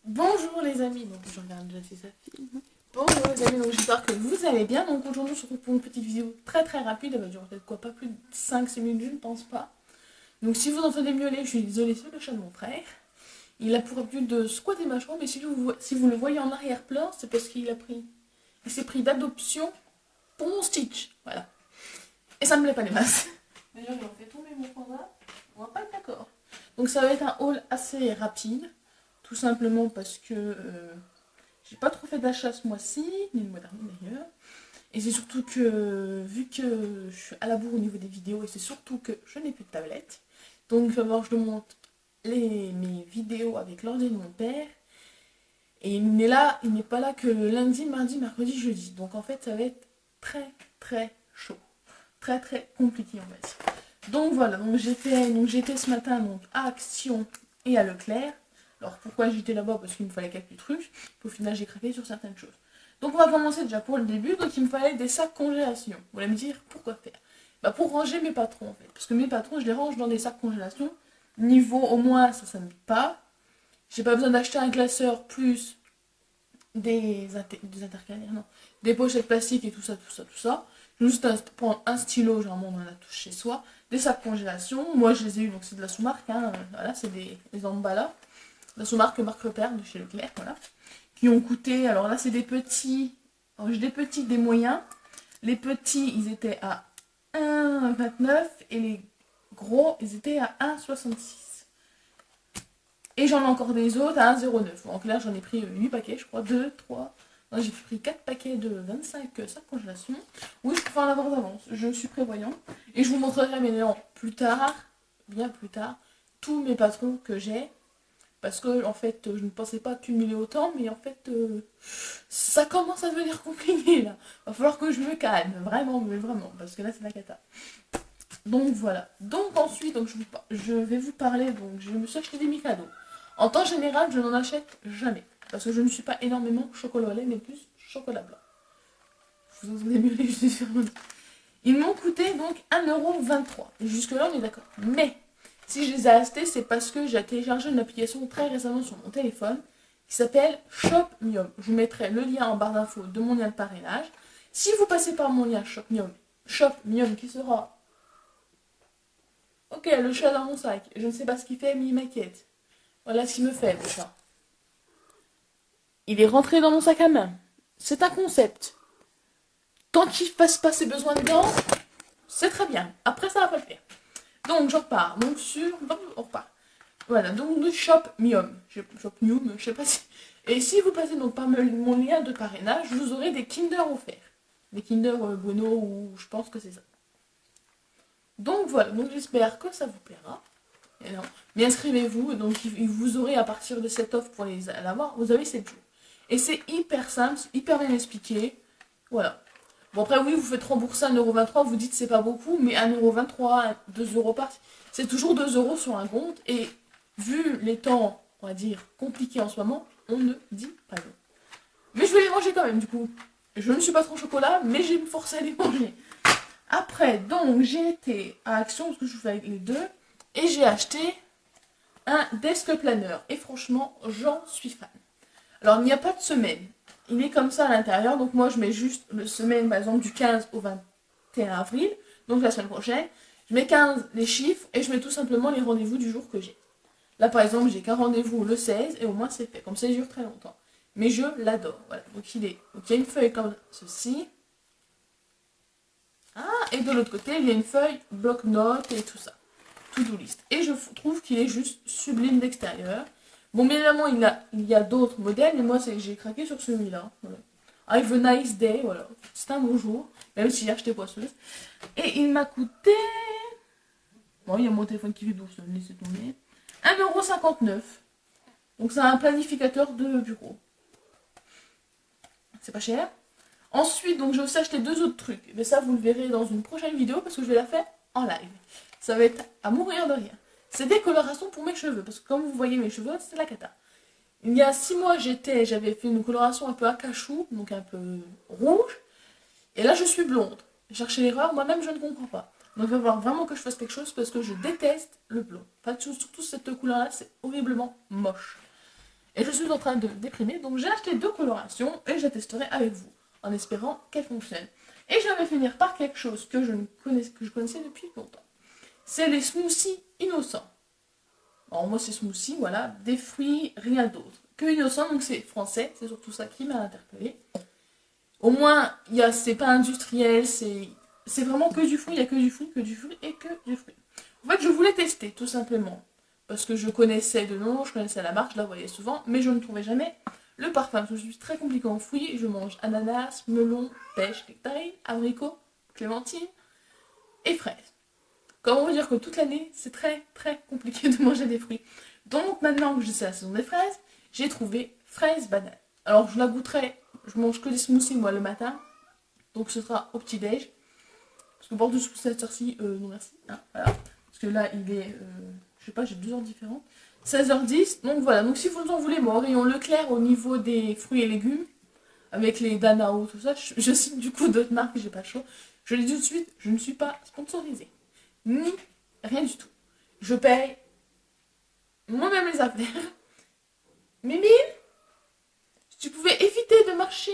Bonjour les amis, donc je regarde déjà si ça filme. Bonjour les amis, donc j'espère que vous allez bien. Donc aujourd'hui on se retrouve pour une petite vidéo très rapide, elle va durer peut-être pas plus de 5-6 minutes, je ne pense pas. Donc si vous entendez miauler, je suis désolée, c'est le chat de mon frère. Il a pour habitude de squatter ma chambre, mais si vous le voyez en arrière-plan, c'est parce il s'est pris d'adoption pour mon Stitch, voilà. Et ça me plaît pas les masses. D'ailleurs il en fait tomber mon panda, on va pas être d'accord. Donc ça va être un haul assez rapide. Tout simplement parce que j'ai pas trop fait d'achat ce mois-ci, ni le mois dernier d'ailleurs. Et c'est surtout que, vu que je suis à la bourre au niveau des vidéos, et c'est surtout que je n'ai plus de tablette, donc il va falloir que je monte mes vidéos avec l'ordi de mon père. Et il n'est pas là que le lundi, mardi, mercredi, jeudi. Donc en fait, ça va être très chaud. Très compliqué, on va dire. Donc voilà, donc j'étais ce matin donc, à Action et à Leclerc. Alors pourquoi j'étais là-bas? Parce qu'il me fallait quelques trucs. Au final, j'ai craqué sur certaines choses. Donc on va commencer déjà pour le début. Donc il me fallait des sacs congélation. Vous allez me dire pourquoi faire? Bah pour ranger mes patrons en fait. Parce que mes patrons, je les range dans des sacs congélation. Niveau au moins, ça me pique pas. J'ai pas besoin d'acheter un classeur plus des intercalaires, non. Des pochettes plastiques et tout ça. Juste prendre un stylo, genre on en a tous chez soi. Des sacs congélation. Moi je les ai eu, donc c'est de la sous-marque. Hein. Voilà, c'est des emballas. La sous-marque Marc Lepère de chez Leclerc, voilà. Qui ont coûté, alors là c'est des petits, alors j'ai des petits, des moyens. Les petits ils étaient à 1,29 et les gros ils étaient à 1,66. Et j'en ai encore des autres à 1,09. En clair j'en ai pris 8 paquets, je crois, 2, 3. Non, j'ai pris 4 paquets de 25 sacs congélation. Oui, je peux en avoir d'avance, je suis prévoyant. Et je vous montrerai maintenant plus tard, bien plus tard, tous mes patrons que j'ai. Parce que en fait, je ne pensais pas cumuler autant, mais en fait, ça commence à devenir compliqué là. Va falloir que je me calme, vraiment, mais vraiment, parce que là c'est la cata. Donc voilà. Donc ensuite, je vais vous parler. Donc je me suis acheté des Mikado. En temps général, je n'en achète jamais, parce que je ne suis pas énormément chocolat au lait, mais plus chocolat blanc. Vous entendez mieux, je suis sûre. Ils m'ont coûté donc 1,23€. Et jusque-là, on est d'accord. Mais si je les ai achetés, c'est parce que j'ai téléchargé une application très récemment sur mon téléphone qui s'appelle Shopmium. Je vous mettrai le lien en barre d'infos de mon lien de parrainage. Si vous passez par mon lien Shopmium qui sera... Ok, le chat dans mon sac. Je ne sais pas ce qu'il fait, mais il m'inquiète. Voilà ce qu'il me fait, le chat. Il est rentré dans mon sac à main. C'est un concept. Tant qu'il fasse pas ses besoins dedans, c'est très bien. Après, ça va pas le faire. Donc, je repars. Donc, on repart. Voilà, donc nous Shopmium. Shopmium, je sais pas si... Et si vous passez donc par mon lien de parrainage, vous aurez des Kinder offerts. Des Kinder Bueno, ou je pense que c'est ça. Donc voilà, donc j'espère que ça vous plaira. Et non. Mais inscrivez-vous, donc vous aurez à partir de cette offre pour les avoir, vous avez 7 jours. Et c'est hyper simple, hyper bien expliqué. Voilà. Bon après oui, vous faites rembourser 1,23€, vous dites c'est pas beaucoup, mais 1,23€, 2€ par... C'est toujours 2€ sur un compte, et vu les temps, on va dire, compliqués en ce moment, on ne dit pas non. Mais je vais les manger quand même, du coup. Je ne suis pas trop chocolat, mais j'ai me forcé à les manger. Après, donc, j'ai été à Action, parce que je fais avec les deux, et j'ai acheté un desk planner. Et franchement, j'en suis fan. Alors, il n'y a pas de semaine. Il est comme ça à l'intérieur, donc moi, je mets juste le semaine, par exemple, du 15 au 21 avril, donc la semaine prochaine. Je mets 15 les chiffres, et je mets tout simplement les rendez-vous du jour que j'ai. Là, par exemple, j'ai qu'un rendez-vous le 16, et au moins, c'est fait. Comme ça, il dure très longtemps. Mais je l'adore, voilà. Donc, il y a une feuille comme ceci. Ah, et de l'autre côté, il y a une feuille bloc-notes et tout ça. To-do list. Et je trouve qu'il est juste sublime d'extérieur. Bon, bien évidemment, il y a d'autres modèles, mais moi, j'ai craqué sur celui-là. Voilà. Have a nice day, voilà. C'est un bon jour, même si hier j'étais poisseuse. Et il m'a coûté... Bon, il y a mon téléphone qui vibre, donc laissez tomber. 1,59€. Donc c'est un planificateur de bureau. C'est pas cher. Ensuite, donc j'ai aussi acheté 2 autres trucs. Mais ça, vous le verrez dans une prochaine vidéo parce que je vais la faire en live. Ça va être à mourir de rire. C'est des colorations pour mes cheveux. Parce que comme vous voyez mes cheveux, c'est la cata. Il y a 6 mois, j'avais fait une coloration un peu à cachou, donc un peu rouge. Et là, je suis blonde. Chercher l'erreur, moi-même, je ne comprends pas. Donc il va falloir vraiment que je fasse quelque chose parce que je déteste le blond. Enfin, surtout cette couleur-là, c'est horriblement moche. Et je suis en train de déprimer, donc j'ai acheté 2 colorations et je la testerai avec vous, en espérant qu'elle fonctionne. Et je vais finir par quelque chose que je connaissais depuis longtemps. C'est les smoothies innocents. Alors moi c'est smoothie, voilà, des fruits, rien d'autre. Que innocent, donc c'est français, c'est surtout ça qui m'a interpellée. Au moins, c'est pas industriel, c'est vraiment que du fruit, il n'y a que du fruit et que du fruit. En fait, je voulais tester, tout simplement. Parce que je connaissais de nom, je connaissais la marque, je la voyais souvent, mais je ne trouvais jamais le parfum. Parce que je suis très compliquée en fruits, je mange ananas, melon, pêche, nectarine, abricot, clémentine et fraises. Comment vous dire que toute l'année, c'est très très compliqué de manger des fruits. Donc maintenant que c'est la saison des fraises, j'ai trouvé fraise banane. Alors je la goûterai, je mange que des smoothies moi le matin, donc ce sera au petit-déj. Parce que bord de cette heure-ci, non merci. Hein, voilà. Parce que là il est, je sais pas, j'ai 2 heures différentes. 16h10, donc voilà. Donc si vous en voulez, moi au rayon Leclerc au niveau des fruits et légumes, avec les Danao, tout ça, je cite du coup d'autres marques, j'ai pas le choix. Je l'ai dit tout de suite, je ne suis pas sponsorisée. Ni rien du tout. Je paye moi-même les affaires. Mimine, si tu pouvais éviter de marcher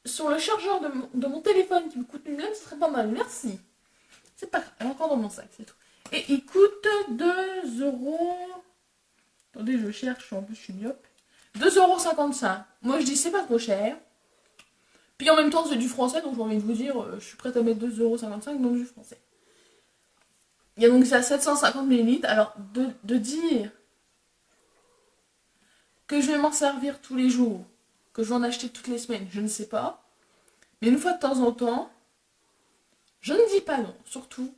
sur le chargeur de mon téléphone qui me coûte une blinde, ce serait pas mal. Merci. C'est pas grave, elle est encore dans mon sac, c'est tout. Et il coûte 2 euros. Attendez, je cherche, en plus je suis myope. 2,55 €. Moi je dis c'est pas trop cher. Puis en même temps c'est du français, donc j'ai envie de vous dire, je suis prête à mettre 2,55 € dans du français. Il y a donc ça 750 ml. Alors de dire que je vais m'en servir tous les jours, que je vais en acheter toutes les semaines, je ne sais pas. Mais une fois de temps en temps, je ne dis pas non. Surtout,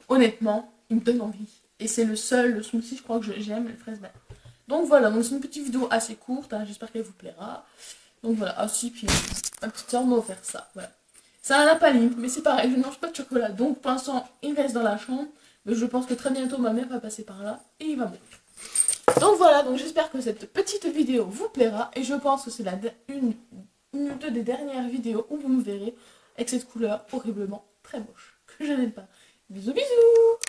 honnêtement, il me donne envie. Et c'est le seul smoothie, je crois que j'aime, les fraises banane. Donc voilà, donc c'est une petite vidéo assez courte, hein, j'espère qu'elle vous plaira. Donc voilà, ah si, puis ma petite soeur m'a offert ça, voilà. C'est un Lapaline, mais c'est pareil, je ne mange pas de chocolat. Donc pour l'instant, il reste dans la chambre. Mais je pense que très bientôt, ma mère va passer par là et il va mourir. Donc voilà, donc j'espère que cette petite vidéo vous plaira. Et je pense que c'est une ou deux des dernières vidéos où vous me verrez avec cette couleur horriblement très moche, que je n'aime pas. Bisous bisous.